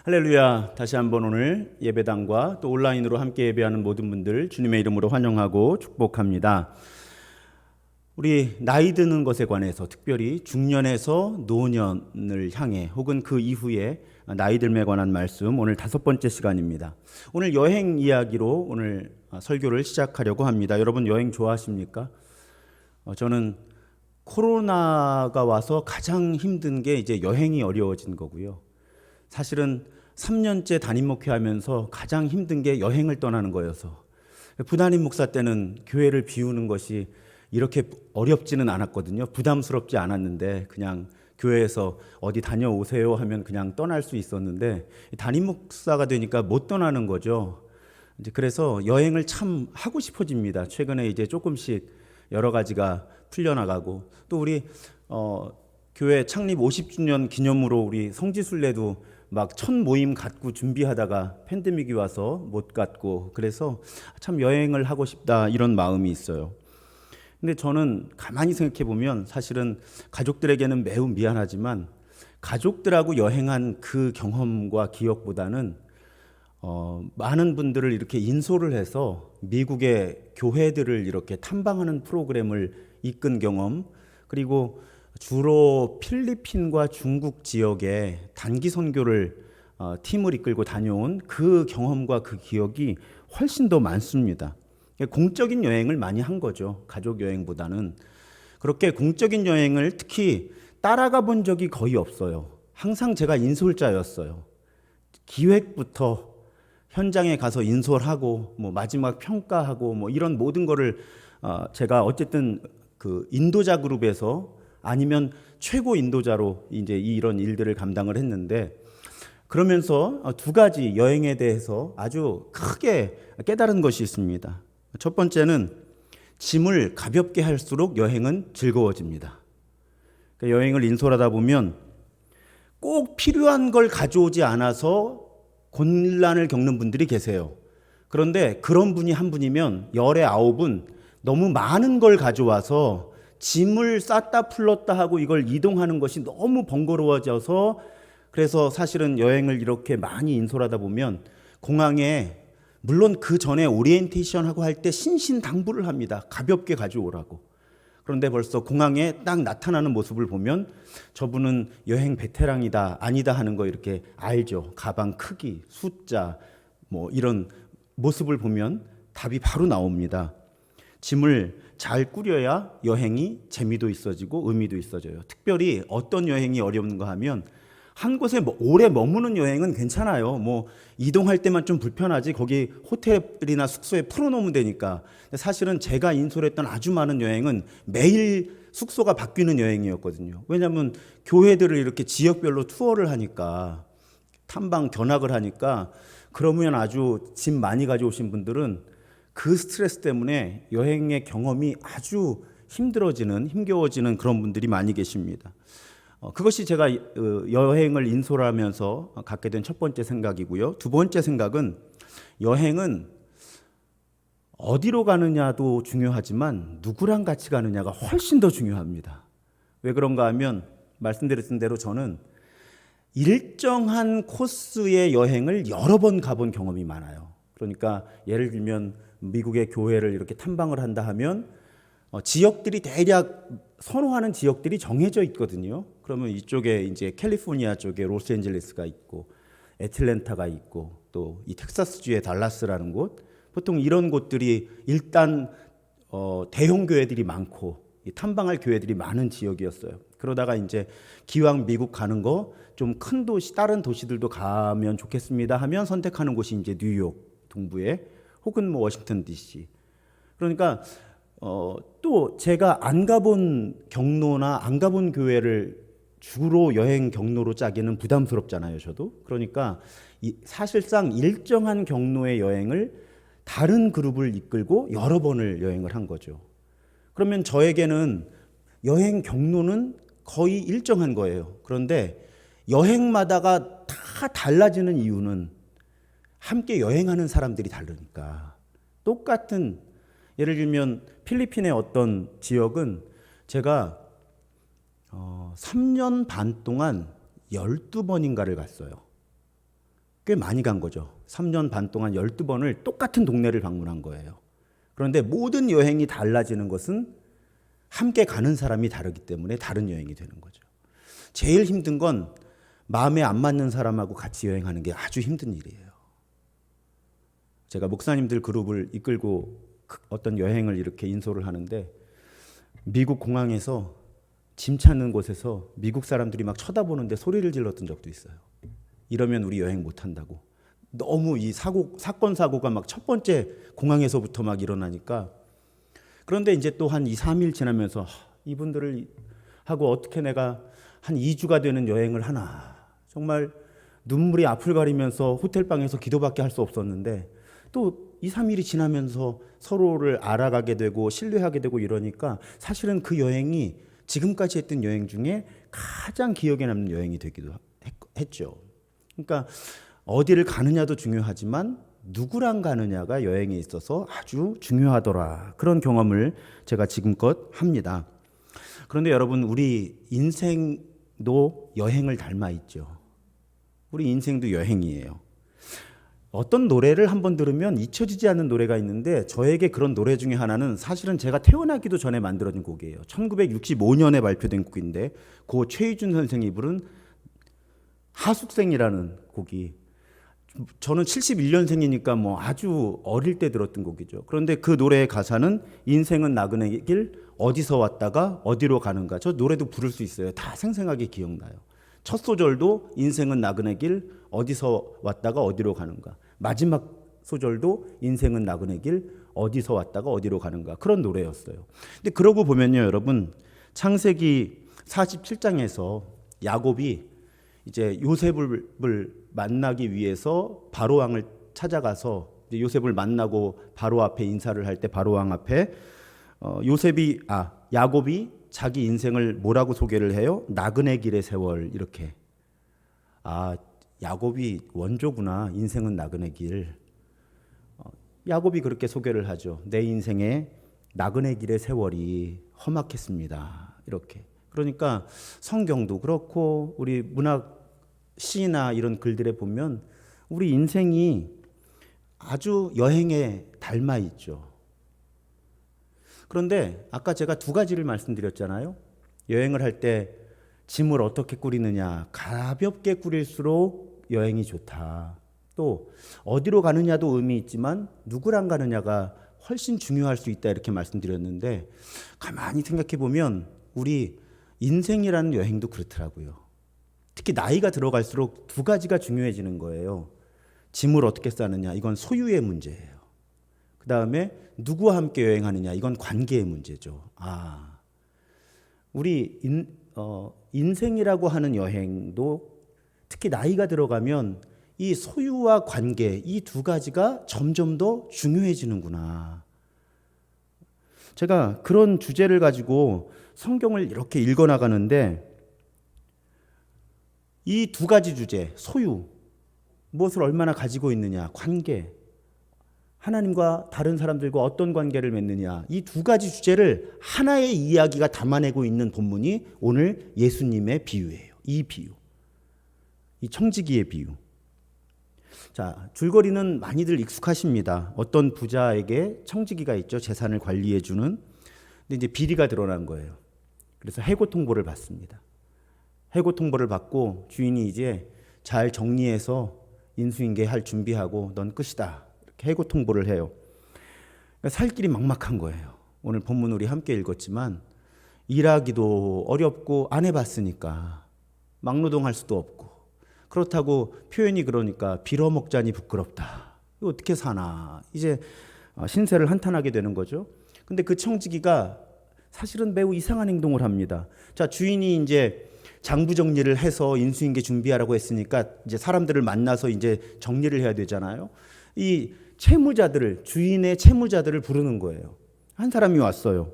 할렐루야. 다시 한번 오늘 예배당과 또 온라인으로 함께 예배하는 모든 분들 주님의 이름으로 환영하고 축복합니다. 우리 나이 드는 것에 관해서 특별히 중년에서 노년을 향해 혹은 그 이후에 나이 들에 관한 말씀, 오늘 5번째 시간입니다. 오늘 여행 이야기로 오늘 설교를 시작하려고 합니다. 여러분 여행 좋아하십니까? 저는 코로나가 와서 가장 힘든 게 이제 여행이 어려워진 거고요. 사실은 3년째 담임 목회하면서 가장 힘든 게 여행을 떠나는 거여서, 부담임 목사 때는 교회를 비우는 것이 이렇게 어렵지는 않았거든요. 부담스럽지 않았는데 그냥 교회에서 어디 다녀오세요 하면 그냥 떠날 수 있었는데, 담임 목사가 되니까 못 떠나는 거죠. 이제 그래서 여행을 참 하고 싶어집니다. 최근에 이제 조금씩 여러 가지가 풀려나가고, 또 우리 교회 창립 50주년 기념으로 우리 성지순례도 막 첫 모임 갖고 준비하다가 팬데믹이 와서 못 갔고, 그래서 참 여행을 하고 싶다 이런 마음이 있어요. 근데 저는 가만히 생각해 보면 사실은 가족들에게는 매우 미안하지만 가족들하고 여행한 그 경험과 기억보다는 많은 분들을 이렇게 인솔을 해서 미국의 교회들을 이렇게 탐방하는 프로그램을 이끈 경험, 그리고 주로 필리핀과 중국 지역에 단기 선교를 팀을 이끌고 다녀온 그 경험과 그 기억이 훨씬 더 많습니다. 공적인 여행을 많이 한 거죠. 가족 여행보다는. 그렇게 공적인 여행을 특히 따라가 본 적이 거의 없어요. 항상 제가 인솔자였어요. 기획부터 현장에 가서 인솔하고 뭐 마지막 평가하고 뭐 이런 모든 거를 제가 어쨌든 그 인도자 그룹에서 아니면 최고 인도자로 이제 이런 일들을 감당을 했는데, 그러면서 두 가지 여행에 대해서 아주 크게 깨달은 것이 있습니다. 첫 번째는 짐을 가볍게 할수록 여행은 즐거워집니다. 그러니까 여행을 인솔하다 보면 꼭 필요한 걸 가져오지 않아서 곤란을 겪는 분들이 계세요. 그런데 그런 분이 한 분이면 열의 9은 너무 많은 걸 가져와서 짐을 쌌다 풀렀다 하고 이걸 이동하는 것이 너무 번거로워져서, 그래서 사실은 여행을 이렇게 많이 인솔하다 보면 공항에, 물론 그 전에 오리엔테이션하고 할 때 신신당부를 합니다. 가볍게 가져오라고. 그런데 벌써 공항에 딱 나타나는 모습을 보면 저분은 여행 베테랑이다 아니다 하는 거 이렇게 알죠. 가방 크기, 숫자 뭐 이런 모습을 보면 답이 바로 나옵니다. 짐을 잘 꾸려야 여행이 재미도 있어지고 의미도 있어져요. 특별히 어떤 여행이 어려운가 하면, 한 곳에 오래 머무는 여행은 괜찮아요. 뭐 이동할 때만 좀 불편하지 거기 호텔이나 숙소에 풀어놓으면 되니까. 사실은 제가 인솔했던 아주 많은 여행은 매일 숙소가 바뀌는 여행이었거든요. 왜냐하면 교회들을 이렇게 지역별로 투어를 하니까, 탐방 견학을 하니까, 그러면 아주 짐 많이 가져오신 분들은 그 스트레스 때문에 여행의 경험이 아주 힘겨워지는 그런 분들이 많이 계십니다. 그것이 제가 여행을 인솔하면서 갖게 된 첫 번째 생각이고요. 두 번째 생각은, 여행은 어디로 가느냐도 중요하지만 누구랑 같이 가느냐가 훨씬 더 중요합니다. 왜 그런가 하면, 말씀드렸던 대로 저는 일정한 코스의 여행을 여러 번 가본 경험이 많아요. 그러니까 예를 들면 미국의 교회를 이렇게 탐방을 한다 하면 지역들이 대략 선호하는 지역들이 정해져 있거든요. 그러면 이쪽에 이제 캘리포니아 쪽에 로스앤젤레스가 있고 애틀랜타가 있고 또 이 텍사스주의 달라스라는 곳, 보통 이런 곳들이 일단 대형 교회들이 많고 탐방할 교회들이 많은 지역이었어요. 그러다가 이제 기왕 미국 가는 거 좀 큰 도시, 다른 도시들도 가면 좋겠습니다 하면 선택하는 곳이 이제 뉴욕 동부에, 혹은 뭐 워싱턴 DC. 그러니까 또 제가 안 가본 경로나 안 가본 교회를 주로 여행 경로로 짜기는 부담스럽잖아요, 저도. 그러니까 사실상 일정한 경로의 여행을 다른 그룹을 이끌고 여러 번을 여행을 한 거죠. 그러면 저에게는 여행 경로는 거의 일정한 거예요. 그런데 여행마다가 다 달라지는 이유는 함께 여행하는 사람들이 다르니까. 똑같은, 예를 들면 필리핀의 어떤 지역은 제가 3년 반 동안 12번인가를 갔어요. 꽤 많이 간 거죠. 3년 반 동안 12번을 똑같은 동네를 방문한 거예요. 그런데 모든 여행이 달라지는 것은 함께 가는 사람이 다르기 때문에 다른 여행이 되는 거죠. 제일 힘든 건 마음에 안 맞는 사람하고 같이 여행하는 게 아주 힘든 일이에요. 제가 목사님들 그룹을 이끌고 어떤 여행을 이렇게 인솔을 하는데 미국 공항에서 짐 찾는 곳에서 미국 사람들이 막 쳐다보는데 소리를 질렀던 적도 있어요. 이러면 우리 여행 못 한다고. 너무 이 사건 사고가 막 첫 번째 공항에서부터 막 일어나니까. 그런데 이제 또 한 2, 3일 지나면서 이분들을 하고 어떻게 내가 한 2주가 되는 여행을 하나. 정말 눈물이 앞을 가리면서 호텔방에서 기도밖에 할 수 없었는데 또 2, 3일이 지나면서 서로를 알아가게 되고 신뢰하게 되고 이러니까 사실은 그 여행이 지금까지 했던 여행 중에 가장 기억에 남는 여행이 되기도 했죠. 그러니까 어디를 가느냐도 중요하지만 누구랑 가느냐가 여행에 있어서 아주 중요하더라. 그런 경험을 제가 지금껏 합니다. 그런데 여러분, 우리 인생도 여행을 닮아 있죠. 우리 인생도 여행이에요. 어떤 노래를 한번 들으면 잊혀지지 않는 노래가 있는데 저에게 그런 노래 중에 하나는 사실은 제가 태어나기도 전에 만들어진 곡이에요. 1965년에 발표된 곡인데 고 최희준 선생이 부른 하숙생이라는 곡이, 저는 71년생이니까 뭐 아주 어릴 때 들었던 곡이죠. 그런데 그 노래의 가사는 인생은 나그네 길 어디서 왔다가 어디로 가는가. 저 노래도 부를 수 있어요. 다 생생하게 기억나요. 첫 소절도 인생은 나그네 길 어디서 왔다가 어디로 가는가. 마지막 소절도 인생은 나그네 길 어디서 왔다가 어디로 가는가. 그런 노래였어요. 근데 그러고 보면요, 여러분, 창세기 47장에서 야곱이 이제 요셉을 만나기 위해서 바로 왕을 찾아가서 이제 요셉을 만나고 바로 앞에 인사를 할 때 바로 왕 앞에 야곱이 자기 인생을 뭐라고 소개를 해요? 나그네 길의 세월. 이렇게. 야곱이 원조구나. 인생은 나그네 길. 야곱이 그렇게 소개를 하죠. 내 인생의 나그네 길의 세월이 험악했습니다. 이렇게. 그러니까 성경도 그렇고 우리 문학 시나 이런 글들에 보면 우리 인생이 아주 여행에 닮아 있죠. 그런데 아까 제가 두 가지를 말씀드렸잖아요. 여행을 할 때 짐을 어떻게 꾸리느냐. 가볍게 꾸릴수록 여행이 좋다. 또 어디로 가느냐도 의미 있지만 누구랑 가느냐가 훨씬 중요할 수 있다. 이렇게 말씀드렸는데 가만히 생각해 보면 우리 인생이라는 여행도 그렇더라고요. 특히 나이가 들어갈수록 두 가지가 중요해지는 거예요. 짐을 어떻게 싸느냐. 이건 소유의 문제예요. 그 다음에 누구와 함께 여행하느냐. 이건 관계의 문제죠. 우리 인생이라고 하는 여행도 특히 나이가 들어가면 이 소유와 관계, 이 두 가지가 점점 더 중요해지는구나. 제가 그런 주제를 가지고 성경을 이렇게 읽어나가는데 이 두 가지 주제, 소유, 무엇을 얼마나 가지고 있느냐, 관계, 하나님과 다른 사람들과 어떤 관계를 맺느냐, 이 두 가지 주제를 하나의 이야기가 담아내고 있는 본문이 오늘 예수님의 비유예요. 이 비유, 이 청지기의 비유. 자, 줄거리는 많이들 익숙하십니다. 어떤 부자에게 청지기가 있죠. 재산을 관리해 주는. 근데 이제 비리가 드러난 거예요. 그래서 해고 통보를 받습니다. 해고 통보를 받고 주인이 이제 잘 정리해서 인수인계 할 준비하고 넌 끝이다. 이렇게 해고 통보를 해요. 그러니까 살 길이 막막한 거예요. 오늘 본문 우리 함께 읽었지만 일하기도 어렵고 안 해봤으니까 막노동할 수도 없고 그렇다고 표현이 그러니까 빌어먹자니 부끄럽다. 이거 어떻게 사나. 이제 신세를 한탄하게 되는 거죠. 근데 그 청지기가 사실은 매우 이상한 행동을 합니다. 자, 주인이 이제 장부 정리를 해서 인수인계 준비하라고 했으니까 이제 사람들을 만나서 이제 정리를 해야 되잖아요. 이 채무자들을, 주인의 채무자들을 부르는 거예요. 한 사람이 왔어요.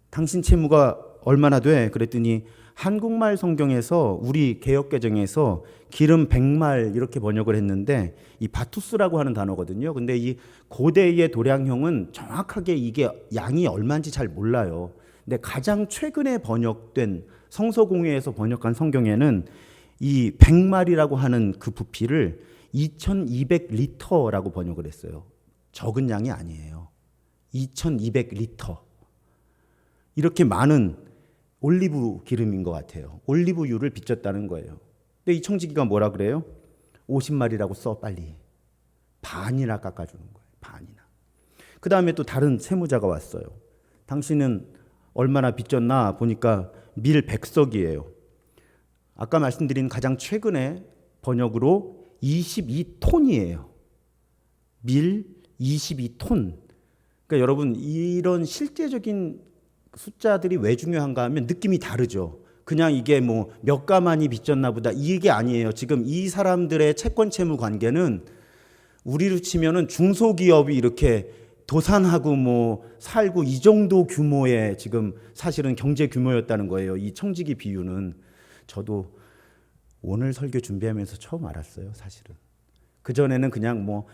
당신 채무가 얼마나 돼? 그랬더니 한국말 성경에서 우리 개역개정에서 기름 100말 이렇게 번역을 했는데 이 바투스라고 하는 단어거든요. 근데 이 고대의 도량형은 정확하게 이게 양이 얼마인지 잘 몰라요. 근데 가장 최근에 번역된 성서공회에서 번역한 성경에는 이 100말이라고 하는 그 부피를 2200리터라고 번역을 했어요. 적은 양이 아니에요. 2200리터. 이렇게 많은 올리브 기름인 것 같아요. 올리브유를 빚졌다는 거예요. 근데 이 청지기가 뭐라 그래요? 50마리라고 써 빨리. 반이나 깎아주는 거예요. 반이나. 그 다음에 또 다른 세무자가 왔어요. 당신은 얼마나 빚졌나 보니까 밀 100석이에요. 아까 말씀드린 가장 최근에 번역으로 22톤이에요. 밀 22톤. 그러니까 여러분 이런 실제적인 숫자들이 왜 중요한가 하면 느낌이 다르죠. 그냥 이게 뭐 몇 가만이 빚졌나 보다 이게 아니에요. 지금 이 사람들의 채권 채무 관계는 우리로 치면은 중소기업이 이렇게 도산하고 뭐 살고 이 정도 규모의 지금 사실은 경제 규모였다는 거예요. 이 청지기 비유는 저도 오늘 설교 준비하면서 처음 알았어요. 사실은 그전에는 그냥 뭐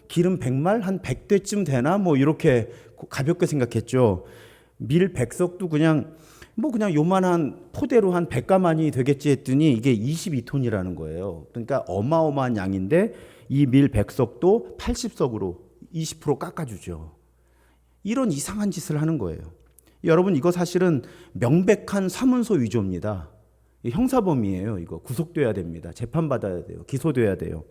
기름 100말 한 100대쯤 되나 뭐 이렇게 가볍게 생각했죠. 밀 100석도 그냥 요만한 포대로 한 100가만이 되겠지 했더니 이게 22톤이라는 거예요. 그러니까 어마어마한 양인데 이 밀 100석도 80석으로 20% 깎아주죠. 이런 이상한 짓을 하는 거예요. 여러분 이거 사실은 명백한 사문서 위조입니다. 형사범이에요. 이거 구속돼야 됩니다. 재판받아야 돼요. 기소돼야 돼요.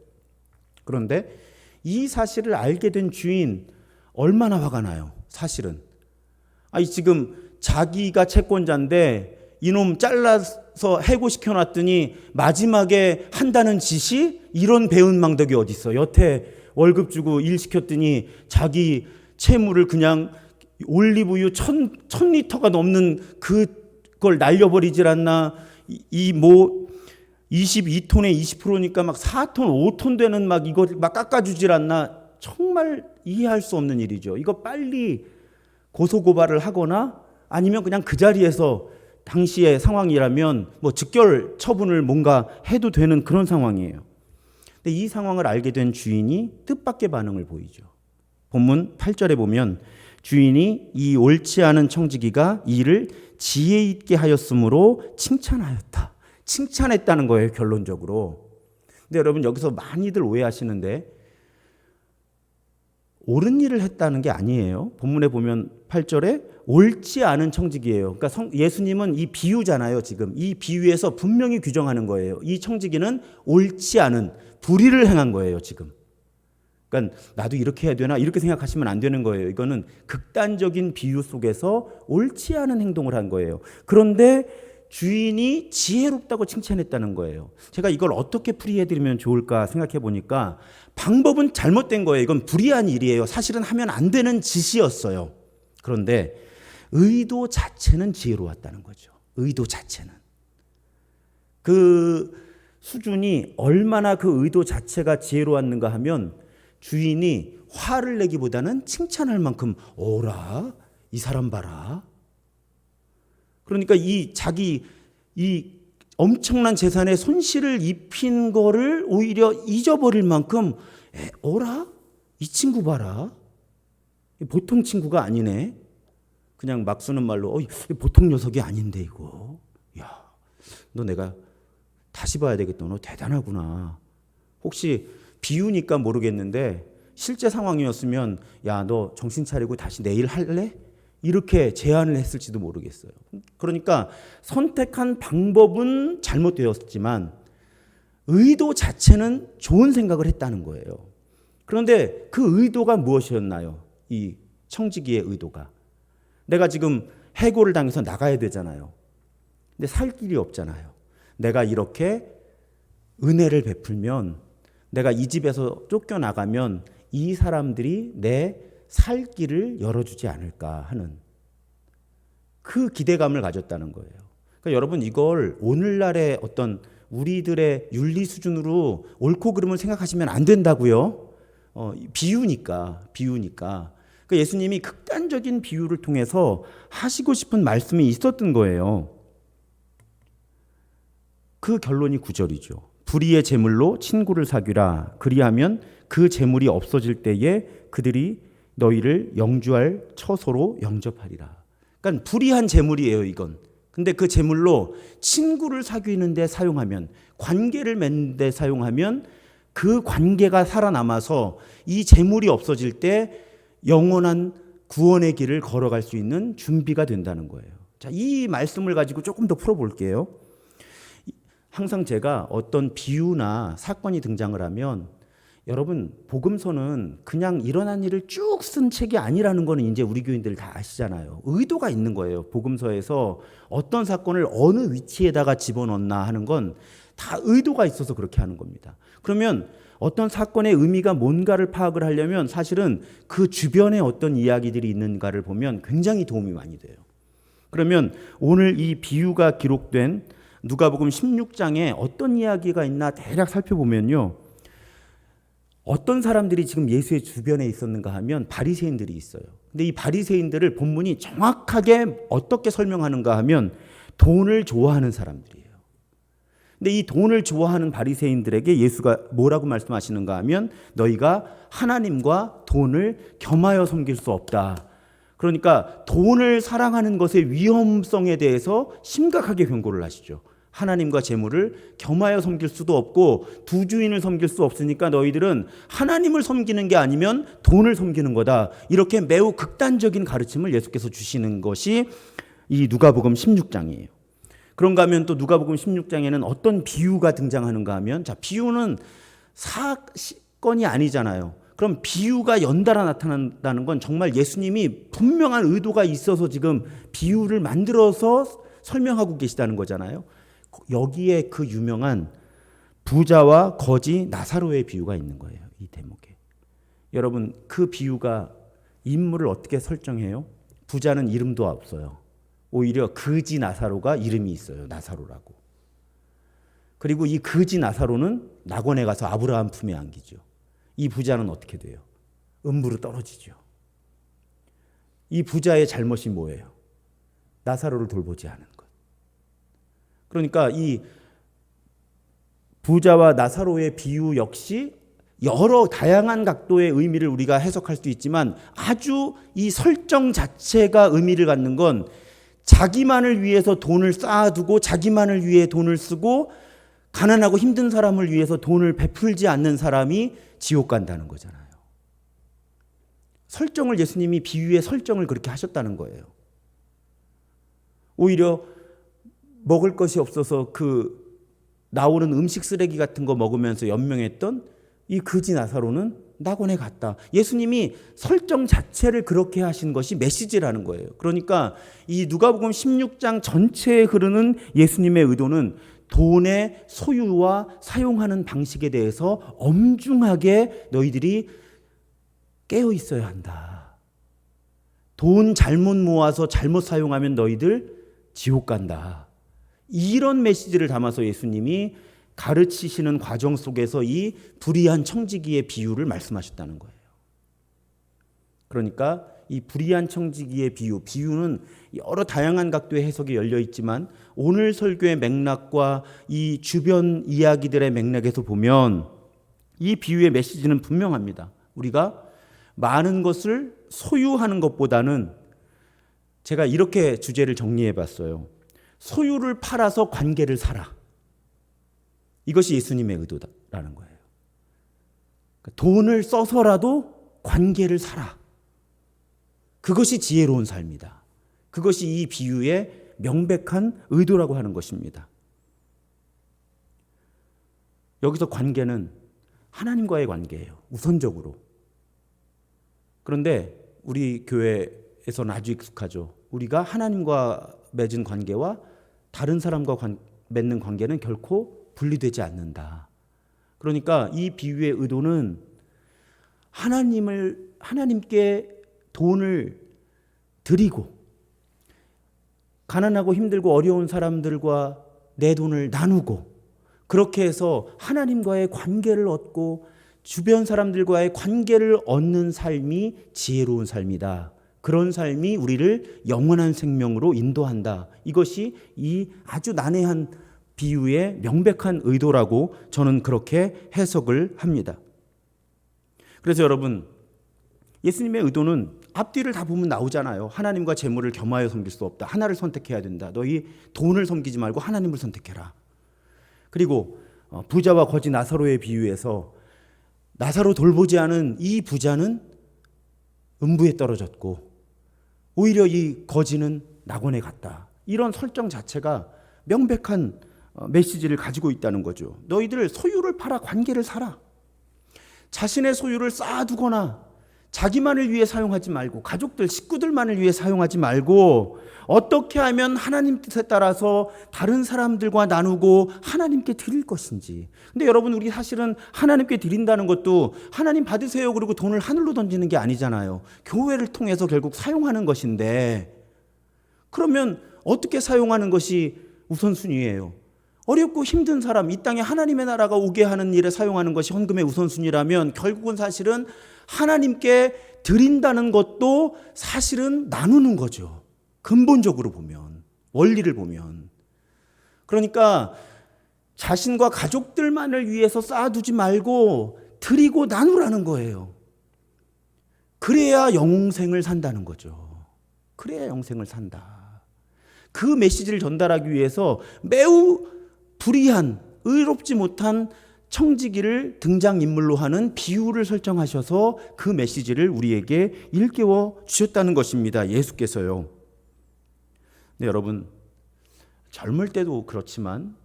그런데 이 사실을 알게 된 주인 얼마나 화가 나요. 사실은. 아니 지금 자기가 채권자인데 이놈 잘라서 해고시켜놨더니 마지막에 한다는 짓이 이런 배은망덕이 어디 있어. 여태 월급 주고 일 시켰더니 자기 채무를 그냥 올리브유 1000리터가 넘는 그걸 날려버리질 않나. 이 뭐 22톤에 20%니까 막 4톤, 5톤 되는 막 이거 막 깎아주질 않나. 정말 이해할 수 없는 일이죠. 이거 빨리 고소고발을 하거나 아니면 그냥 그 자리에서 당시의 상황이라면 뭐 즉결 처분을 뭔가 해도 되는 그런 상황이에요. 근데 이 상황을 알게 된 주인이 뜻밖의 반응을 보이죠. 본문 8절에 보면 주인이 이 옳지 않은 청지기가 이를 지혜 있게 하였으므로 칭찬하였다. 칭찬했다는 거예요, 결론적으로. 근데 여러분 여기서 많이들 오해하시는데 옳은 일을 했다는 게 아니에요. 본문에 보면 8절에 옳지 않은 청지기예요. 그러니까 예수님은 이 비유잖아요. 지금 이 비유에서 분명히 규정하는 거예요. 이 청지기는 옳지 않은 불의를 행한 거예요. 지금. 그러니까 나도 이렇게 해야 되나 이렇게 생각하시면 안 되는 거예요. 이거는 극단적인 비유 속에서 옳지 않은 행동을 한 거예요. 그런데 주인이 지혜롭다고 칭찬했다는 거예요. 제가 이걸 어떻게 풀이해드리면 좋을까 생각해 보니까 방법은 잘못된 거예요. 이건 불의한 일이에요. 사실은 하면 안 되는 짓이었어요. 그런데 의도 자체는 지혜로웠다는 거죠. 의도 자체는. 그 수준이 얼마나 그 의도 자체가 지혜로웠는가 하면 주인이 화를 내기보다는 칭찬할 만큼 오라 이 사람 봐라. 그러니까 이 엄청난 재산에 손실을 입힌 거를 오히려 잊어버릴 만큼 오라 이 친구 봐라. 보통 친구가 아니네. 그냥 막 쓰는 말로 보통 녀석이 아닌데 이거. 야, 너 내가 다시 봐야 되겠다. 너 대단하구나. 혹시 비유니까 모르겠는데 실제 상황이었으면 야, 너 정신 차리고 다시 내일 할래? 이렇게 제안을 했을지도 모르겠어요. 그러니까 선택한 방법은 잘못되었지만 의도 자체는 좋은 생각을 했다는 거예요. 그런데 그 의도가 무엇이었나요? 이 청지기의 의도가. 내가 지금 해고를 당해서 나가야 되잖아요. 근데 살 길이 없잖아요. 내가 이렇게 은혜를 베풀면 내가 이 집에서 쫓겨나가면 이 사람들이 내 살 길을 열어주지 않을까 하는 그 기대감을 가졌다는 거예요. 그러니까 여러분 이걸 오늘날의 어떤 우리들의 윤리 수준으로 옳고 그름을 생각하시면 안 된다고요. 비유니까. 그러니까 예수님이 극단적인 비유를 통해서 하시고 싶은 말씀이 있었던 거예요. 그 결론이 9절이죠. 불의의 재물로 친구를 사귀라. 그리하면 그 재물이 없어질 때에 그들이 너희를 영주할 처소로 영접하리라. 그러니까 불의한 재물이에요, 이건. 근데 그 재물로 친구를 사귀는 데 사용하면, 관계를 맺는 데 사용하면 그 관계가 살아남아서 이 재물이 없어질 때 영원한 구원의 길을 걸어갈 수 있는 준비가 된다는 거예요. 자, 이 말씀을 가지고 조금 더 풀어볼게요. 항상 제가 어떤 비유나 사건이 등장을 하면 여러분, 복음서는 그냥 일어난 일을 쭉 쓴 책이 아니라는 거는 이제 우리 교인들 다 아시잖아요. 의도가 있는 거예요. 복음서에서 어떤 사건을 어느 위치에다가 집어넣나 하는 건 다 의도가 있어서 그렇게 하는 겁니다. 그러면 어떤 사건의 의미가 뭔가를 파악을 하려면 사실은 그 주변에 어떤 이야기들이 있는가를 보면 굉장히 도움이 많이 돼요. 그러면 오늘 이 비유가 기록된 누가복음 16장에 어떤 이야기가 있나 대략 살펴보면요. 어떤 사람들이 지금 예수의 주변에 있었는가 하면 바리새인들이 있어요. 근데 이 바리새인들을 본문이 정확하게 어떻게 설명하는가 하면 돈을 좋아하는 사람들이에요. 근데 이 돈을 좋아하는 바리새인들에게 예수가 뭐라고 말씀하시는가 하면 너희가 하나님과 돈을 겸하여 섬길 수 없다. 그러니까 돈을 사랑하는 것의 위험성에 대해서 심각하게 경고를 하시죠. 하나님과 재물을 겸하여 섬길 수도 없고 두 주인을 섬길 수 없으니까 너희들은 하나님을 섬기는 게 아니면 돈을 섬기는 거다. 이렇게 매우 극단적인 가르침을 예수께서 주시는 것이 이 누가복음 16장이에요. 그런가 하면 또 누가복음 16장에는 어떤 비유가 등장하는가 하면 자, 비유는 사건이 아니잖아요. 그럼 비유가 연달아 나타난다는 건 정말 예수님이 분명한 의도가 있어서 지금 비유를 만들어서 설명하고 계시다는 거잖아요. 여기에 그 유명한 부자와 거지 나사로의 비유가 있는 거예요. 이 대목에. 여러분, 그 비유가 인물을 어떻게 설정해요? 부자는 이름도 없어요. 오히려 거지 나사로가 이름이 있어요. 나사로라고. 그리고 이 거지 나사로는 낙원에 가서 아브라함 품에 안기죠. 이 부자는 어떻게 돼요? 음부로 떨어지죠. 이 부자의 잘못이 뭐예요? 나사로를 돌보지 않은 것. 그러니까 이 부자와 나사로의 비유 역시 여러 다양한 각도의 의미를 우리가 해석할 수 있지만 아주 이 설정 자체가 의미를 갖는 건 자기만을 위해서 돈을 쌓아두고 자기만을 위해 돈을 쓰고 가난하고 힘든 사람을 위해서 돈을 베풀지 않는 사람이 지옥 간다는 거잖아요. 설정을 예수님이 비유의 설정을 그렇게 하셨다는 거예요. 오히려 먹을 것이 없어서 그 나오는 음식 쓰레기 같은 거 먹으면서 연명했던 이 거지 나사로는 낙원에 갔다. 예수님이 설정 자체를 그렇게 하신 것이 메시지라는 거예요. 그러니까 이 누가복음 16장 전체에 흐르는 예수님의 의도는 돈의 소유와 사용하는 방식에 대해서 엄중하게 너희들이 깨어 있어야 한다. 돈 잘못 모아서 잘못 사용하면 너희들 지옥 간다. 이런 메시지를 담아서 예수님이 가르치시는 과정 속에서 이 불의한 청지기의 비유를 말씀하셨다는 거예요. 그러니까 이 불의한 청지기의 비유는 여러 다양한 각도의 해석이 열려 있지만 오늘 설교의 맥락과 이 주변 이야기들의 맥락에서 보면 이 비유의 메시지는 분명합니다. 우리가 많은 것을 소유하는 것보다는 제가 이렇게 주제를 정리해 봤어요. 소유를 팔아서 관계를 사라. 이것이 예수님의 의도라는 거예요. 돈을 써서라도 관계를 사라. 그것이 지혜로운 삶이다. 그것이 이 비유의 명백한 의도라고 하는 것입니다. 여기서 관계는 하나님과의 관계예요. 우선적으로. 그런데 우리 교회에서는 아주 익숙하죠. 우리가 하나님과 맺은 관계와 다른 사람과 맺는 관계는 결코 분리되지 않는다. 그러니까 이 비유의 의도는 하나님께 돈을 드리고 가난하고 힘들고 어려운 사람들과 내 돈을 나누고 그렇게 해서 하나님과의 관계를 얻고 주변 사람들과의 관계를 얻는 삶이 지혜로운 삶이다. 그런 삶이 우리를 영원한 생명으로 인도한다. 이것이 이 아주 난해한 비유의 명백한 의도라고 저는 그렇게 해석을 합니다. 그래서 여러분, 예수님의 의도는 앞뒤를 다 보면 나오잖아요. 하나님과 재물을 겸하여 섬길 수 없다. 하나를 선택해야 된다. 너희 돈을 섬기지 말고 하나님을 선택해라. 그리고 부자와 거지 나사로의 비유에서 나사로 돌보지 않은 이 부자는 음부에 떨어졌고 오히려 이 거지는 낙원에 갔다. 이런 설정 자체가 명백한 메시지를 가지고 있다는 거죠. 너희들 소유를 팔아 관계를 사라. 자신의 소유를 쌓아두거나 자기만을 위해 사용하지 말고 가족들, 식구들만을 위해 사용하지 말고 어떻게 하면 하나님 뜻에 따라서 다른 사람들과 나누고 하나님께 드릴 것인지. 근데 여러분, 우리 사실은 하나님께 드린다는 것도 하나님 받으세요 그리고 돈을 하늘로 던지는 게 아니잖아요. 교회를 통해서 결국 사용하는 것인데, 그러면 어떻게 사용하는 것이 우선순위예요? 어렵고 힘든 사람, 이 땅에 하나님의 나라가 오게 하는 일에 사용하는 것이 헌금의 우선순위라면 결국은 사실은 하나님께 드린다는 것도 사실은 나누는 거죠. 근본적으로 보면, 원리를 보면. 그러니까 자신과 가족들만을 위해서 쌓아두지 말고 드리고 나누라는 거예요. 그래야 영생을 산다는 거죠. 그래야 영생을 산다. 그 메시지를 전달하기 위해서 매우 불의한, 의롭지 못한 청지기를 등장인물로 하는 비유를 설정하셔서 그 메시지를 우리에게 일깨워 주셨다는 것입니다. 예수께서요. 네, 여러분, 젊을 때도 그렇지만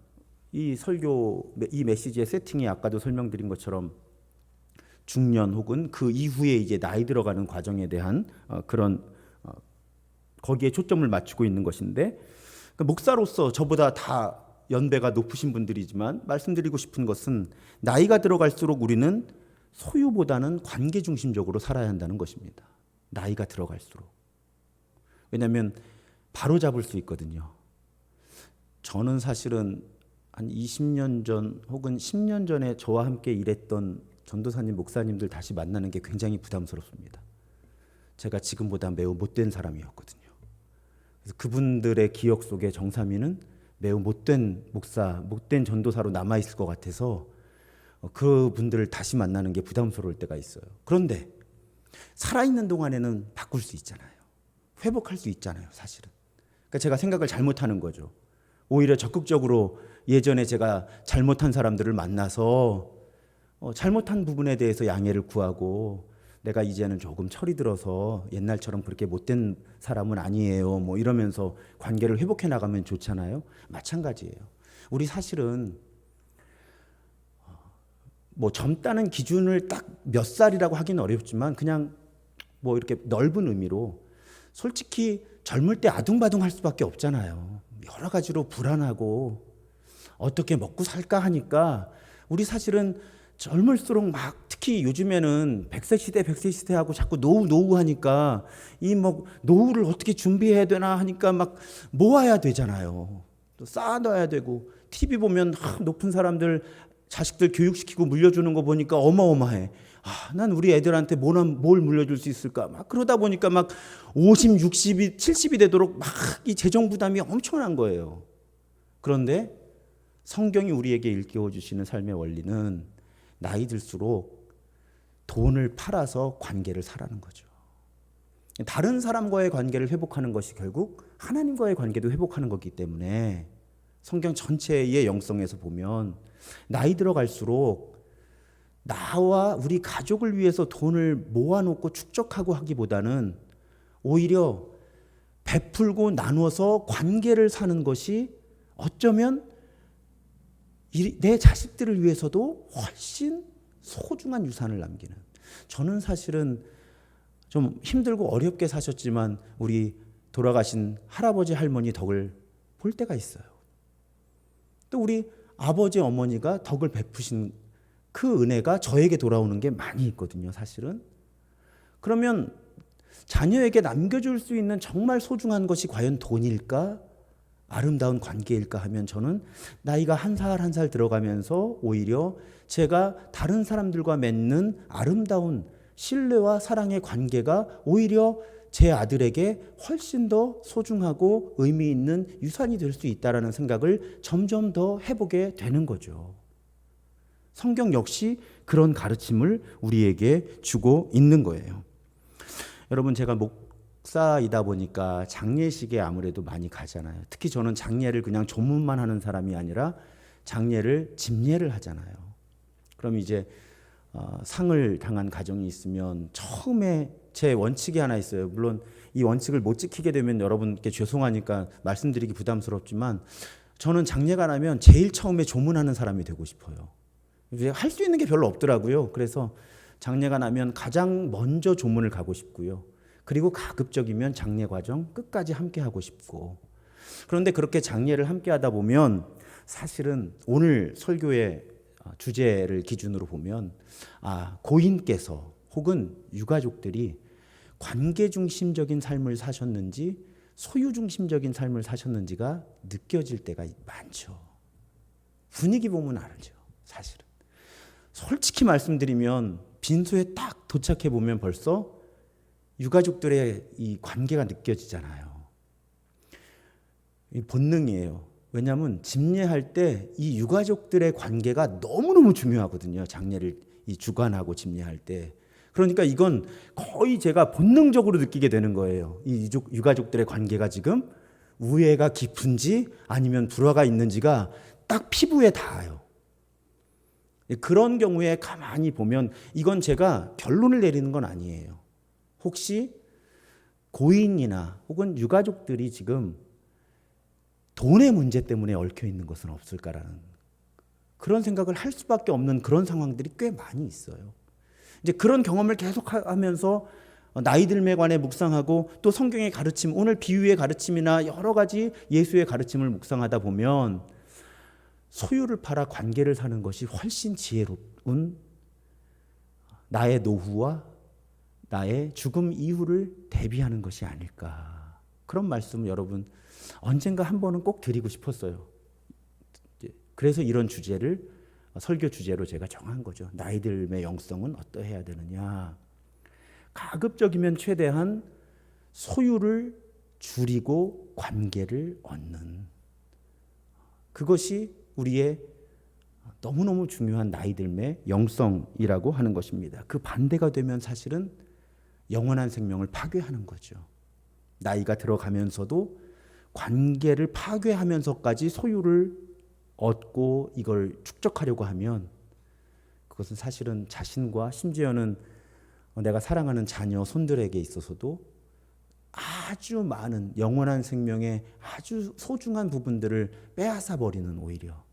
이 설교, 이 메시지의 세팅이 아까도 설명드린 것처럼 중년 혹은 그 이후에 이제 나이 들어가는 과정에 대한 그런 거기에 초점을 맞추고 있는 것인데, 목사로서 저보다 다 연배가 높으신 분들이지만 말씀드리고 싶은 것은 나이가 들어갈수록 우리는 소유보다는 관계 중심적으로 살아야 한다는 것입니다. 나이가 들어갈수록. 왜냐하면 바로 잡을 수 있거든요. 저는 사실은 한 20년 전 혹은 10년 전에 저와 함께 일했던 전도사님, 목사님들 다시 만나는 게 굉장히 부담스럽습니다. 제가 지금보다 매우 못된 사람이었거든요. 그래서 그분들의 기억 속에 정삼위는 매우 못된 목사, 못된 전도사로 남아있을 것 같아서 그분들을 다시 만나는 게 부담스러울 때가 있어요. 그런데 살아있는 동안에는 바꿀 수 있잖아요. 회복할 수 있잖아요, 사실은. 그러니까 제가 생각을 잘못하는 거죠. 오히려 적극적으로 예전에 제가 잘못한 사람들을 만나서 잘못한 부분에 대해서 양해를 구하고, 내가 이제는 조금 철이 들어서 옛날처럼 그렇게 못된 사람은 아니에요, 뭐 이러면서 관계를 회복해 나가면 좋잖아요. 마찬가지예요. 우리 사실은 뭐 젊다는 기준을 딱 몇 살이라고 하기는 어렵지만 그냥 뭐 이렇게 넓은 의미로 솔직히 젊을 때 아둥바둥 할 수밖에 없잖아요. 여러 가지로 불안하고 어떻게 먹고 살까 하니까 우리 사실은 젊을수록 막, 특히 요즘에는 100세 시대 하고 자꾸 노후 하니까 이 뭐 노후를 어떻게 준비해야 되나 하니까 막 모아야 되잖아요. 또 쌓아놔야 되고, TV 보면 높은 사람들 자식들 교육시키고 물려주는 거 보니까 어마어마해. 난 우리 애들한테 뭘 물려줄 수 있을까? 막 그러다 보니까 막 50, 60이 70이 되도록 막 이 재정 부담이 엄청난 거예요. 그런데 성경이 우리에게 일깨워 주시는 삶의 원리는 나이 들수록 돈을 팔아서 관계를 사라는 거죠. 다른 사람과의 관계를 회복하는 것이 결국 하나님과의 관계도 회복하는 거기 때문에 성경 전체의 영성에서 보면 나이 들어갈수록 나와 우리 가족을 위해서 돈을 모아놓고 축적하고 하기보다는 오히려 베풀고 나눠서 관계를 사는 것이 어쩌면 내 자식들을 위해서도 훨씬 소중한 유산을 남기는. 저는 사실은 좀 힘들고 어렵게 사셨지만 우리 돌아가신 할아버지 할머니 덕을 볼 때가 있어요. 또 우리 아버지 어머니가 덕을 베푸신 그 은혜가 저에게 돌아오는 게 많이 있거든요, 사실은. 그러면 자녀에게 남겨줄 수 있는 정말 소중한 것이 과연 돈일까? 아름다운 관계일까 하면 저는 나이가 한 살 한 살 들어가면서 오히려 제가 다른 사람들과 맺는 아름다운 신뢰와 사랑의 관계가 오히려 제 아들에게 훨씬 더 소중하고 의미 있는 유산이 될 수 있다는 생각을 점점 더 해보게 되는 거죠. 성경 역시 그런 가르침을 우리에게 주고 있는 거예요. 여러분, 제가 목사이다 보니까 장례식에 아무래도 많이 가잖아요. 특히 저는 장례를 그냥 조문만 하는 사람이 아니라 장례를 집례를 하잖아요. 그럼 이제 상을 당한 가정이 있으면 처음에 제 원칙이 하나 있어요. 물론 이 원칙을 못 지키게 되면 여러분께 죄송하니까 말씀드리기 부담스럽지만 저는 장례가 나면 제일 처음에 조문하는 사람이 되고 싶어요. 할 수 있는 게 별로 없더라고요. 그래서 장례가 나면 가장 먼저 조문을 가고 싶고요. 그리고 가급적이면 장례 과정 끝까지 함께 하고 싶고. 그런데 그렇게 장례를 함께 하다 보면 사실은 오늘 설교의 주제를 기준으로 보면 고인께서 혹은 유가족들이 관계 중심적인 삶을 사셨는지 소유 중심적인 삶을 사셨는지가 느껴질 때가 많죠. 분위기 보면 알죠. 사실은. 솔직히 말씀드리면 빈소에 딱 도착해 보면 벌써 유가족들의 이 관계가 느껴지잖아요. 이 본능이에요. 왜냐하면 집례할 때 이 유가족들의 관계가 너무너무 중요하거든요. 장례를 주관하고 집례할 때. 그러니까 이건 거의 제가 본능적으로 느끼게 되는 거예요. 이 유가족들의 관계가 지금 우애가 깊은지 아니면 불화가 있는지가 딱 피부에 닿아요. 그런 경우에 가만히 보면 이건 제가 결론을 내리는 건 아니에요. 혹시 고인이나 혹은 유가족들이 지금 돈의 문제 때문에 얽혀 있는 것은 없을까라는 그런 생각을 할 수밖에 없는 그런 상황들이 꽤 많이 있어요. 이제 그런 경험을 계속하면서 나이 들매 관해 묵상하고 또 성경의 가르침, 오늘 비유의 가르침이나 여러 가지 예수의 가르침을 묵상하다 보면 소유를 팔아 관계를 사는 것이 훨씬 지혜로운 나의 노후와 나의 죽음 이후를 대비하는 것이 아닐까. 그런 말씀을 여러분 언젠가 한 번은 꼭 드리고 싶었어요. 그래서 이런 주제를 설교 주제로 제가 정한 거죠. 나이 들매 영성은 어떠해야 되느냐. 가급적이면 최대한 소유를 줄이고 관계를 얻는 그것이 우리의 너무너무 중요한 나이 들매 영성이라고 하는 것입니다. 그 반대가 되면 사실은 영원한 생명을 파괴하는 거죠. 나이가 들어가면서도 관계를 파괴하면서까지 소유를 얻고 이걸 축적하려고 하면 그것은 사실은 자신과 심지어는 내가 사랑하는 자녀, 손들에게 있어서도 아주 많은 영원한 생명의 아주 소중한 부분들을 빼앗아 버리는 오히려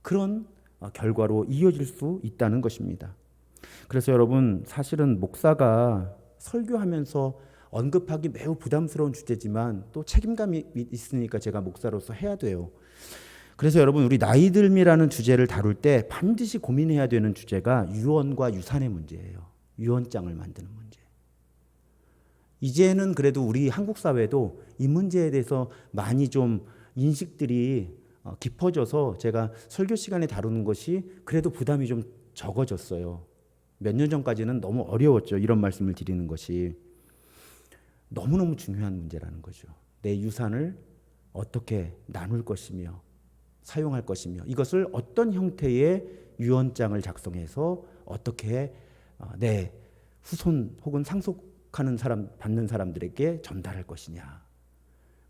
그런 결과로 이어질 수 있다는 것입니다. 그래서 여러분 사실은 목사가 설교하면서 언급하기 매우 부담스러운 주제지만 또 책임감이 있으니까 제가 목사로서 해야 돼요. 그래서 여러분 우리 나이 들미라는 주제를 다룰 때 반드시 고민해야 되는 주제가 유언과 유산의 문제예요. 유언장을 만드는 문제. 이제는 그래도 우리 한국 사회도 이 문제에 대해서 많이 좀 인식들이 깊어져서 제가 설교 시간에 다루는 것이 그래도 부담이 좀 적어졌어요. 몇 년 전까지는 너무 어려웠죠. 이런 말씀을 드리는 것이. 너무너무 중요한 문제라는 거죠. 내 유산을 어떻게 나눌 것이며 사용할 것이며 이것을 어떤 형태의 유언장을 작성해서 어떻게 내 후손 혹은 상속하는 사람, 받는 사람들에게 전달할 것이냐.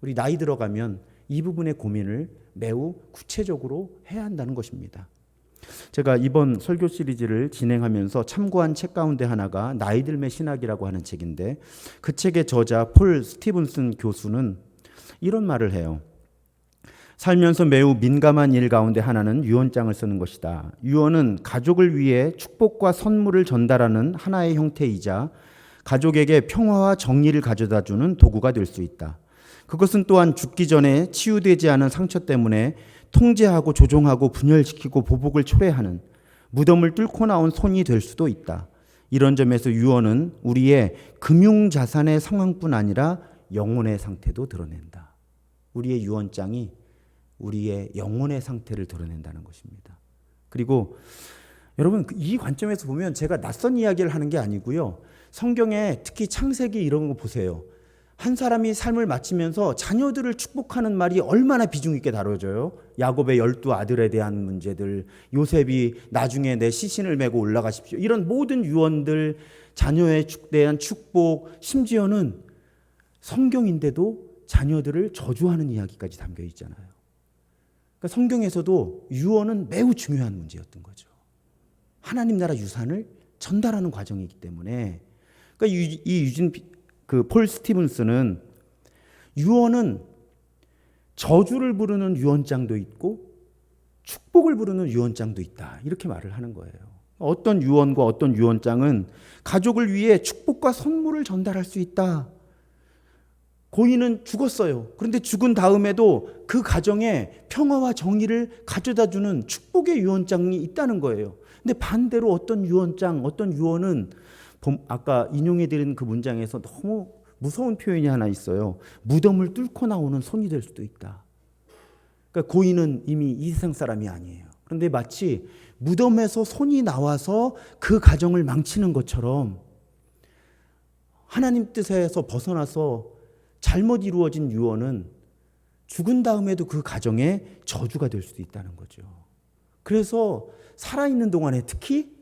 우리 나이 들어가면 이 부분의 고민을 매우 구체적으로 해야 한다는 것입니다. 제가 이번 설교 시리즈를 진행하면서 참고한 책 가운데 하나가 나이 들매 신학이라고 하는 책인데 그 책의 저자 폴 스티븐슨 교수는 이런 말을 해요. 살면서 매우 민감한 일 가운데 하나는 유언장을 쓰는 것이다. 유언은 가족을 위해 축복과 선물을 전달하는 하나의 형태이자 가족에게 평화와 정의를 가져다주는 도구가 될 수 있다. 그것은 또한 죽기 전에 치유되지 않은 상처 때문에 통제하고 조종하고 분열시키고 보복을 초래하는 무덤을 뚫고 나온 손이 될 수도 있다. 이런 점에서 유언은 우리의 금융자산의 상황뿐 아니라 영혼의 상태도 드러낸다. 우리의 유언장이 우리의 영혼의 상태를 드러낸다는 것입니다. 그리고 여러분 이 관점에서 보면 제가 낯선 이야기를 하는 게 아니고요. 성경에 특히 창세기 이런 거 보세요. 한 사람이 삶을 마치면서 자녀들을 축복하는 말이 얼마나 비중 있게 다뤄져요. 야곱의 12 아들에 대한 문제들, 요셉이 나중에 내 시신을 메고 올라가십시오. 이런 모든 유언들, 자녀에 대한 축복, 심지어는 성경인데도 자녀들을 저주하는 이야기까지 담겨 있잖아요. 그러니까 성경에서도 유언은 매우 중요한 문제였던 거죠. 하나님 나라 유산을 전달하는 과정이기 때문에, 그러니까 폴 스티븐스는 유언은 저주를 부르는 유언장도 있고 축복을 부르는 유언장도 있다, 이렇게 말을 하는 거예요. 어떤 유언과 어떤 유언장은 가족을 위해 축복과 선물을 전달할 수 있다. 고인은 죽었어요. 그런데 죽은 다음에도 그 가정에 평화와 정의를 가져다주는 축복의 유언장이 있다는 거예요. 근데 반대로 어떤 유언장, 어떤 유언은 아까 인용해드린 그 문장에서 너무 무서운 표현이 하나 있어요. 무덤을 뚫고 나오는 손이 될 수도 있다. 그러니까 고인은 이미 이 세상 사람이 아니에요. 그런데 마치 무덤에서 손이 나와서 그 가정을 망치는 것처럼 하나님 뜻에서 벗어나서 잘못 이루어진 유언은 죽은 다음에도 그 가정에 저주가 될 수도 있다는 거죠. 그래서 살아있는 동안에 특히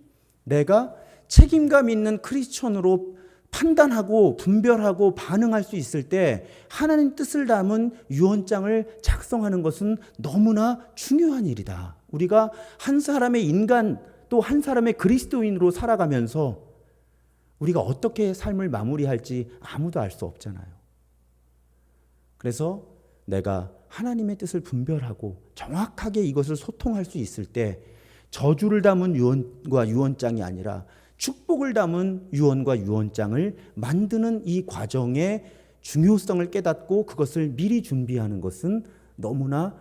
내가 책임감 있는 크리스천으로 판단하고 분별하고 반응할 수 있을 때 하나님 뜻을 담은 유언장을 작성하는 것은 너무나 중요한 일이다. 우리가 한 사람의 인간 또 한 사람의 그리스도인으로 살아가면서 우리가 어떻게 삶을 마무리할지 아무도 알 수 없잖아요. 그래서 내가 하나님의 뜻을 분별하고 정확하게 이것을 소통할 수 있을 때 저주를 담은 유언과 유언장이 아니라 축복을 담은 유언과 유언장을 만드는 이 과정의 중요성을 깨닫고 그것을 미리 준비하는 것은 너무나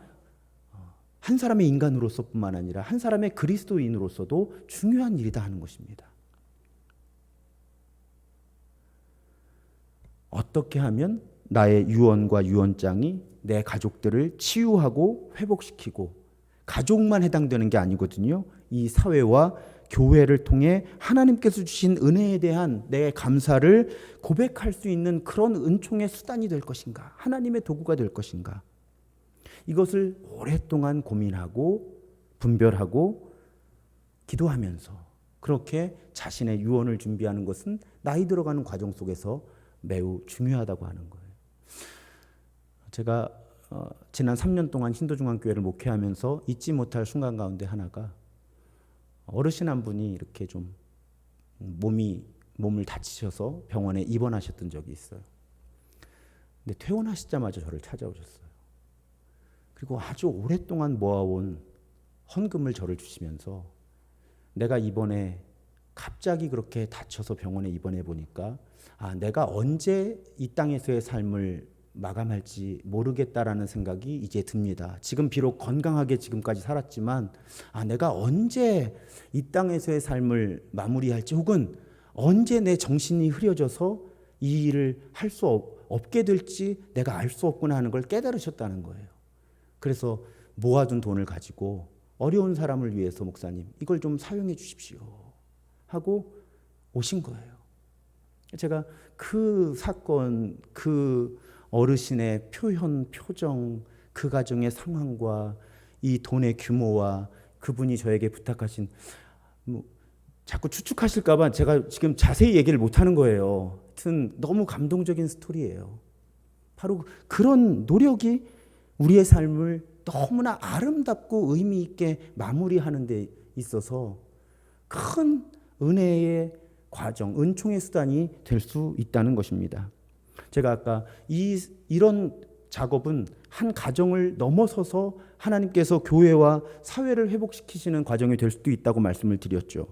한 사람의 인간으로서뿐만 아니라 한 사람의 그리스도인으로서도 중요한 일이다 하는 것입니다. 어떻게 하면 나의 유언과 유언장이 내 가족들을 치유하고 회복시키고, 가족만 해당되는 게 아니거든요. 이 사회와 교회를 통해 하나님께서 주신 은혜에 대한 내 감사를 고백할 수 있는 그런 은총의 수단이 될 것인가, 하나님의 도구가 될 것인가, 이것을 오랫동안 고민하고 분별하고 기도하면서 그렇게 자신의 유언을 준비하는 것은 나이 들어가는 과정 속에서 매우 중요하다고 하는 거예요. 제가 지난 3년 동안 신도중앙교회를 목회하면서 잊지 못할 순간 가운데 하나가, 어르신 한 분이 이렇게 좀 몸을 다치셔서 병원에 입원하셨던 적이 있어요. 근데 퇴원하시자마자 저를 찾아오셨어요. 그리고 아주 오랫동안 모아온 헌금을 저를 주시면서, 내가 이번에 갑자기 그렇게 다쳐서 병원에 입원해 보니까 내가 언제 이 땅에서의 삶을 마감할지 모르겠다라는 생각이 이제 듭니다. 지금 비록 건강하게 지금까지 살았지만 내가 언제 이 땅에서의 삶을 마무리할지, 혹은 언제 내 정신이 흐려져서 이 일을 할 수 없게 될지 내가 알 수 없구나 하는 걸 깨달으셨다는 거예요. 그래서 모아둔 돈을 가지고 어려운 사람을 위해서 목사님 이걸 좀 사용해 주십시오 하고 오신 거예요. 제가 그 사건, 그 어르신의 표현, 표정, 그 가정의 상황과 이 돈의 규모와 그분이 저에게 부탁하신, 자꾸 추측하실까 봐 제가 지금 자세히 얘기를 못하는 거예요. 하여튼 너무 감동적인 스토리예요. 바로 그런 노력이 우리의 삶을 너무나 아름답고 의미 있게 마무리하는 데 있어서 큰 은혜의 과정, 은총의 수단이 될 수 있다는 것입니다. 제가 아까 이런 작업은 한 가정을 넘어서서 하나님께서 교회와 사회를 회복시키시는 과정이 될 수도 있다고 말씀을 드렸죠.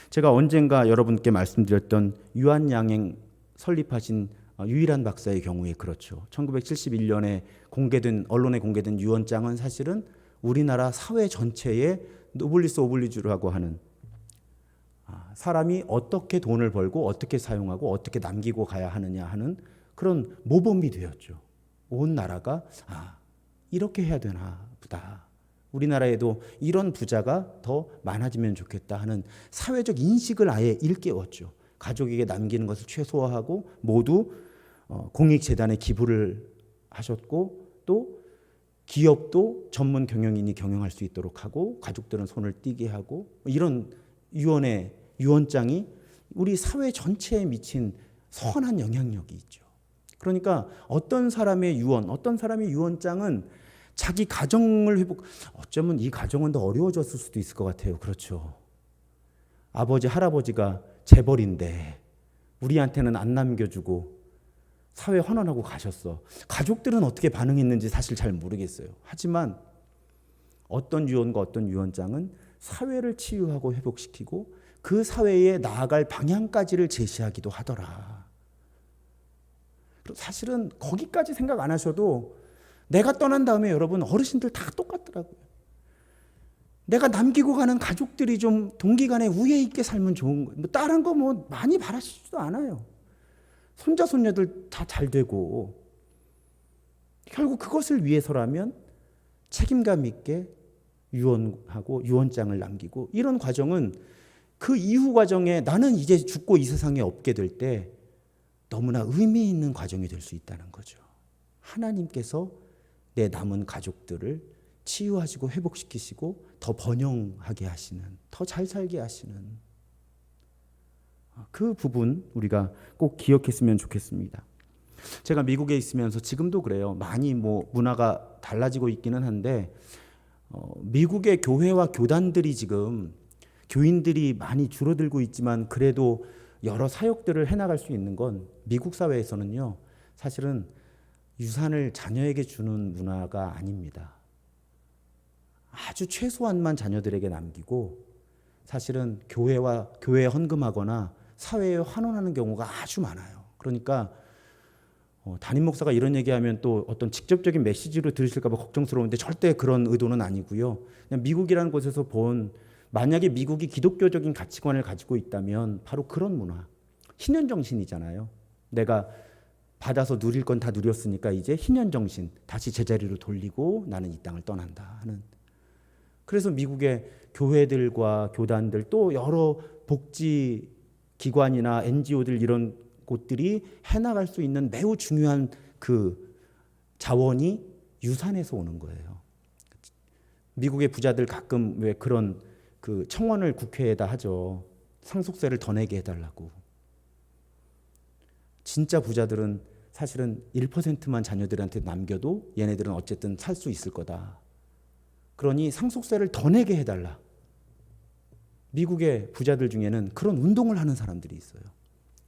제가 언젠가 여러분께 말씀드렸던 유한양행 설립하신 유일한 박사의 경우에 그렇죠. 1971년에 언론에 공개된 유언장은 사실은 우리나라 사회 전체의 노블리스 오블리주라고 하는, 사람이 어떻게 돈을 벌고 어떻게 사용하고 어떻게 남기고 가야 하느냐 하는 그런 모범이 되었죠. 온 나라가 이렇게 해야 되나 보다, 우리나라에도 이런 부자가 더 많아지면 좋겠다 하는 사회적 인식을 아예 일깨웠죠. 가족에게 남기는 것을 최소화하고 모두 공익재단에 기부를 하셨고, 또 기업도 전문 경영인이 경영할 수 있도록 하고 가족들은 손을 띄게 하고, 이런 유언장이 우리 사회 전체에 미친 선한 영향력이 있죠. 그러니까 어떤 사람의 유언장은 자기 가정을 어쩌면 이 가정은 더 어려워졌을 수도 있을 것 같아요. 그렇죠. 아버지, 할아버지가 재벌인데 우리한테는 안 남겨주고 사회 환원하고 가셨어. 가족들은 어떻게 반응했는지 사실 잘 모르겠어요. 하지만 어떤 유언과 어떤 유언장은 사회를 치유하고 회복시키고 그 사회에 나아갈 방향까지를 제시하기도 하더라. 사실은 거기까지 생각 안 하셔도 내가 떠난 다음에 여러분 어르신들 다 똑같더라고요. 내가 남기고 가는 가족들이 좀 동기간에 우애 있게 살면 좋은 거예요. 뭐 다른 거 뭐 많이 바라시지도 않아요. 손자 손녀들 다 잘 되고 결국 그것을 위해서라면 책임감 있게 유언하고 유언장을 남기고 이런 과정은 그 이후 과정에 나는 이제 죽고 이 세상에 없게 될 때 너무나 의미 있는 과정이 될 수 있다는 거죠. 하나님께서 내 남은 가족들을 치유하시고 회복시키시고 더 번영하게 하시는, 더 잘 살게 하시는 그 부분 우리가 꼭 기억했으면 좋겠습니다. 제가 미국에 있으면서 지금도 그래요. 많이 뭐 문화가 달라지고 있기는 한데 미국의 교회와 교단들이 지금 교인들이 많이 줄어들고 있지만 그래도 여러 사역들을 해나갈 수 있는 건 미국 사회에서는요. 사실은 유산을 자녀에게 주는 문화가 아닙니다. 아주 최소한만 자녀들에게 남기고 사실은 교회에 헌금하거나 사회에 환원하는 경우가 아주 많아요. 그러니까 담임 목사가 이런 얘기하면 또 어떤 직접적인 메시지로 들으실까 봐 걱정스러운데 절대 그런 의도는 아니고요. 그냥 미국이라는 곳에서 본 만약에 미국이 기독교적인 가치관을 가지고 있다면 바로 그런 문화. 희년정신이잖아요. 내가 받아서 누릴 건 다 누렸으니까 이제 희년정신 다시 제자리로 돌리고 나는 이 땅을 떠난다 하는. 그래서 미국의 교회들과 교단들 또 여러 복지 기관이나 NGO들 이런 곳들이 해나갈 수 있는 매우 중요한 그 자원이 유산에서 오는 거예요. 미국의 부자들 가끔 왜 그런 그 청원을 국회에다 하죠. 상속세를 더 내게 해달라고. 진짜 부자들은 사실은 1%만 자녀들한테 남겨도 얘네들은 어쨌든 살 수 있을 거다. 그러니 상속세를 더 내게 해달라. 미국의 부자들 중에는 그런 운동을 하는 사람들이 있어요.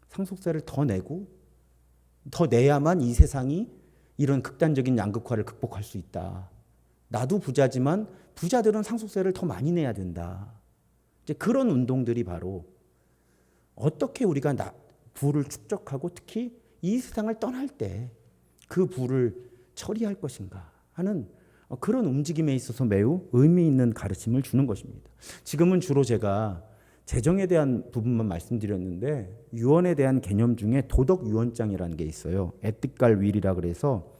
상속세를 더 내고 더 내야만 이 세상이 이런 극단적인 양극화를 극복할 수 있다. 나도 부자지만 부자들은 상속세를 더 많이 내야 된다. 이제 그런 운동들이 바로 어떻게 우리가 부를 축적하고 특히 이 세상을 떠날 때 그 부를 처리할 것인가 하는 그런 움직임에 있어서 매우 의미 있는 가르침을 주는 것입니다. 지금은 주로 제가 재정에 대한 부분만 말씀드렸는데 유언에 대한 개념 중에 도덕 유언장이라는 게 있어요. 에티컬 윌이라 그래서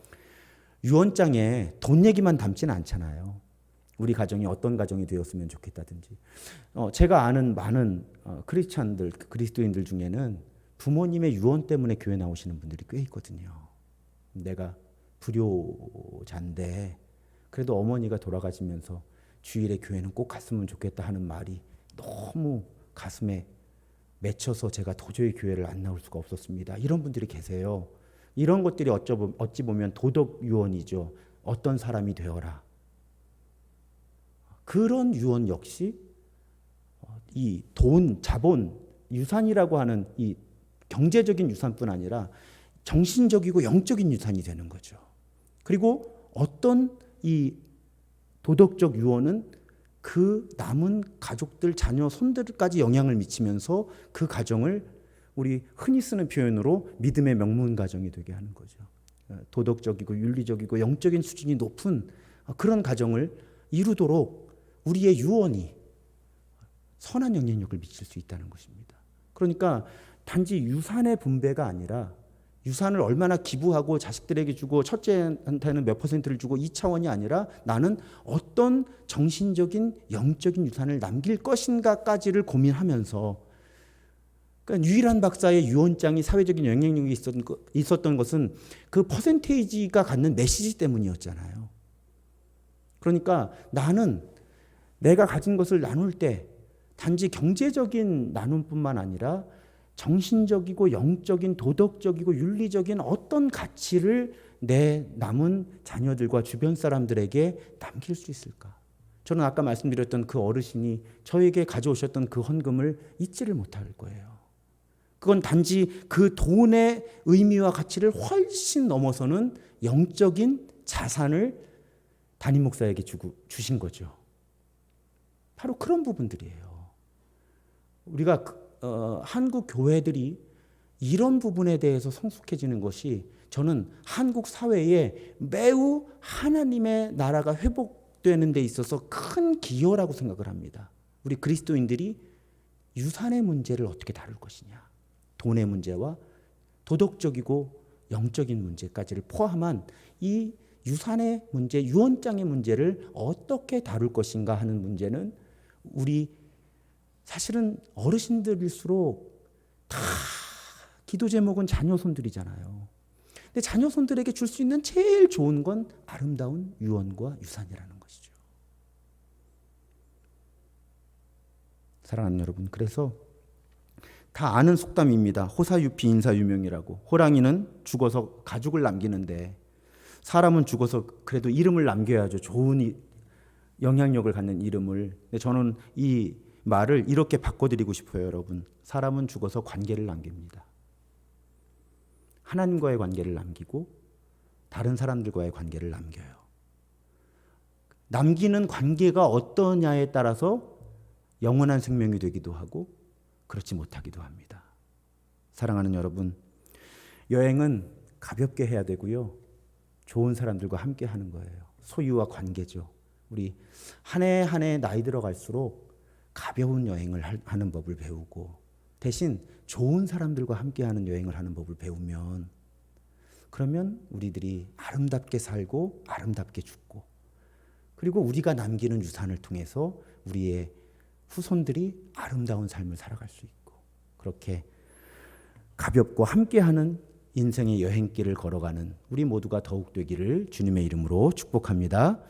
유언장에 돈 얘기만 담지는 않잖아요. 우리 가정이 어떤 가정이 되었으면 좋겠다든지. 제가 아는 많은 크리스찬들, 그리스도인들 중에는 부모님의 유언 때문에 교회 나오시는 분들이 꽤 있거든요. 내가 불효자인데 그래도 어머니가 돌아가시면서 주일에 교회는 꼭 갔으면 좋겠다 하는 말이 너무 가슴에 맺혀서 제가 도저히 교회를 안 나올 수가 없었습니다. 이런 분들이 계세요. 이런 것들이 어찌 보면 도덕 유언이죠. 어떤 사람이 되어라. 그런 유언 역시 이 돈, 자본, 유산이라고 하는 이 경제적인 유산뿐 아니라 정신적이고 영적인 유산이 되는 거죠. 그리고 어떤 이 도덕적 유언은 그 남은 가족들, 자녀, 손들까지 영향을 미치면서 그 가정을 우리 흔히 쓰는 표현으로 믿음의 명문 가정이 되게 하는 거죠. 도덕적이고 윤리적이고 영적인 수준이 높은 그런 가정을 이루도록 우리의 유언이 선한 영향력을 미칠 수 있다는 것입니다. 그러니까 단지 유산의 분배가 아니라 유산을 얼마나 기부하고 자식들에게 주고 첫째한테는 몇 %를 주고 이 차원이 아니라 나는 어떤 정신적인 영적인 유산을 남길 것인가까지를 고민하면서 그러니까 유일한 박사의 유언장이 사회적인 영향력이 있었던 것은 그 퍼센테이지가 갖는 메시지 때문이었잖아요. 그러니까 나는 내가 가진 것을 나눌 때 단지 경제적인 나눔뿐만 아니라 정신적이고 영적인 도덕적이고 윤리적인 어떤 가치를 내 남은 자녀들과 주변 사람들에게 남길 수 있을까? 저는 아까 말씀드렸던 그 어르신이 저에게 가져오셨던 그 헌금을 잊지를 못할 거예요. 그건 단지 그 돈의 의미와 가치를 훨씬 넘어서는 영적인 자산을 담임 목사에게 주신 거죠. 바로 그런 부분들이에요. 우리가 한국 교회들이 이런 부분에 대해서 성숙해지는 것이 저는 한국 사회에 매우 하나님의 나라가 회복되는 데 있어서 큰 기여라고 생각을 합니다. 우리 그리스도인들이 유산의 문제를 어떻게 다룰 것이냐, 돈의 문제와 도덕적이고 영적인 문제까지를 포함한 이 유산의 문제, 유언장의 문제를 어떻게 다룰 것인가 하는 문제는 우리 사실은 어르신들일수록 다 기도 제목은 자녀손들이잖아요. 근데 자녀손들에게 줄 수 있는 제일 좋은 건 아름다운 유언과 유산이라는 것이죠. 사랑하는 여러분, 그래서 다 아는 속담입니다. 호사유피 인사유명이라고. 호랑이는 죽어서 가죽을 남기는데 사람은 죽어서 그래도 이름을 남겨야죠. 좋은 영향력을 갖는 이름을. 근데 저는 이 말을 이렇게 바꿔드리고 싶어요, 여러분. 사람은 죽어서 관계를 남깁니다. 하나님과의 관계를 남기고 다른 사람들과의 관계를 남겨요. 남기는 관계가 어떠냐에 따라서 영원한 생명이 되기도 하고 그렇지 못하기도 합니다. 사랑하는 여러분, 여행은 가볍게 해야 되고요. 좋은 사람들과 함께 하는 거예요. 소유와 관계죠. 우리 한 해 한 해 나이 들어갈수록 가벼운 여행을 하는 법을 배우고 대신 좋은 사람들과 함께하는 여행을 하는 법을 배우면 그러면 우리들이 아름답게 살고 아름답게 죽고 그리고 우리가 남기는 유산을 통해서 우리의 후손들이 아름다운 삶을 살아갈 수 있고 그렇게 가볍고 함께하는 인생의 여행길을 걸어가는 우리 모두가 더욱 되기를 주님의 이름으로 축복합니다.